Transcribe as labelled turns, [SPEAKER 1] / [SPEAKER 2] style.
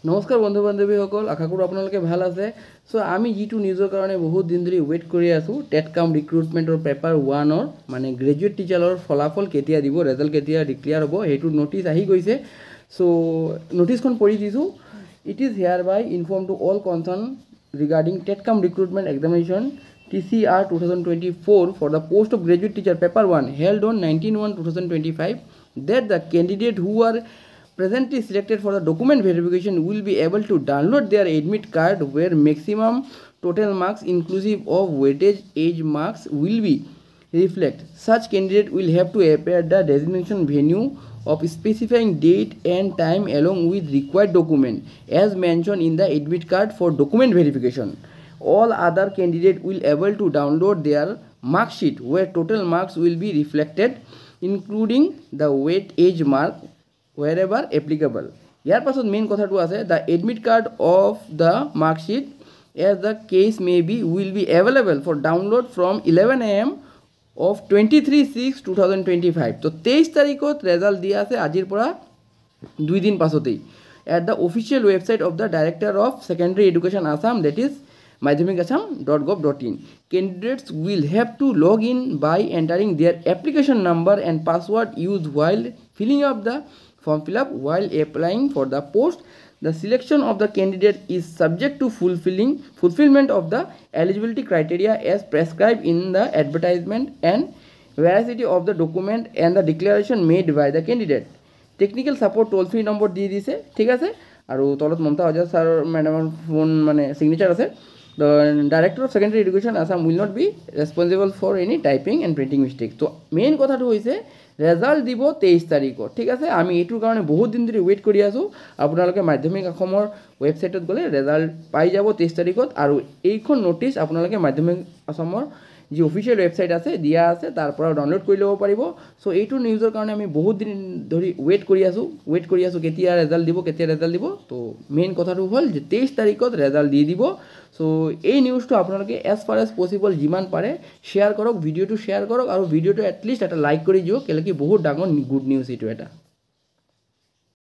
[SPEAKER 1] নমস্কাৰ বন্ধু বান্ধৱীসকল, আশা কৰোঁ আপোনালোকে ভাল আছে। আমি যিটো নিউজৰ কাৰণে বহুত দিন ধৰি ৱেইট কৰি আছোঁ, টেটকাম ৰিক্ৰুটমেণ্টৰ পেপাৰ 1ৰ মানে গ্ৰেজুৱেট টিচাৰৰ ফলাফল কেতিয়া দিব, ৰেজাল্ট কেতিয়া ডিক্লেয়াৰ হ'ব, সেইটো নটিচ আহি গৈছে। নটিচখন পঢ়ি দিছোঁ। It is hereby inform to all concerned regarding TET cum recruitment examination TCR 2024 for the post of graduate teacher paper 1 held on 19/1/2025 that the candidate who are presently selected for the document verification will be able to download their admit card where maximum total marks inclusive of weightage age marks will be reflect. Such candidate will have to appear the designation venue of specifying date and time along with required document as mentioned in the admit card for document verification. All other candidates will able to download their mark sheet where total marks will be reflected including the weight age mark wherever applicable. ইয়াৰ পাছত main কথাটো আছে, the admit card of the mark sheet as the case may be will be available for download from 11 AM of 23/6/2025. তো 23 তাৰিখত result দিয়া আছে, আজিৰ পৰা 2 দিন পাছতেই at the official website of the Director of Secondary Education Assam, that is madhyamikassam.gov.in. Candidates will have to log in by entering their application number and password used while filling up the form fill-up. While applying for the post, the selection of the candidate is subject to fulfillment of the eligibility criteria as prescribed in the advertisement and veracity of the document and the declaration made by the candidate. Technical support toll free number দি দিছে, ঠিক আছে। আৰু তলত Mamata Azad sir মেডামৰ phone মানে signature আছে। The Director of Secondary Education Assam will not be responsible for any typing and printing mistakes. তো মেইন কথাটো হৈছে ৰেজাল্ট দিব 23 তাৰিখত, ঠিক আছে। আমি এইটোৰ কাৰণে বহুত দিন ধৰি ৱেইট কৰি আছোঁ। আপোনালোকে মাধ্যমিক অসমৰ ৱেবছাইটত গ'লে ৰেজাল্ট পাই যাব 23 তাৰিখত। আৰু এইখন নটিচ আপোনালোকে মাধ্যমিক অসমৰ যি অফিচিয়েল ৱেবছাইট আছে দিয়া আছে, তাৰ পৰা ডাউনলোড কৰি ল'ব পাৰিব। এইটো নিউজৰ কাৰণে আমি বহুত দিন ধৰি ৱেইট কৰি আছোঁ কেতিয়া ৰেজাল্ট দিব। তো মেইন কথাটো হ'ল যে 23 তাৰিখত ৰেজাল্ট দি দিব। এই নিউজটো আপোনালোকে এজ ফাৰ এজ পচিবল যিমান পাৰে শ্বেয়াৰ কৰক, ভিডিঅ'টো শ্বেয়াৰ কৰক আৰু ভিডিঅ'টো এটলিষ্ট এটা লাইক কৰি দিয়ক, কেলৈ কি বহুত ডাঙৰ গুড নিউজ এইটো এটা।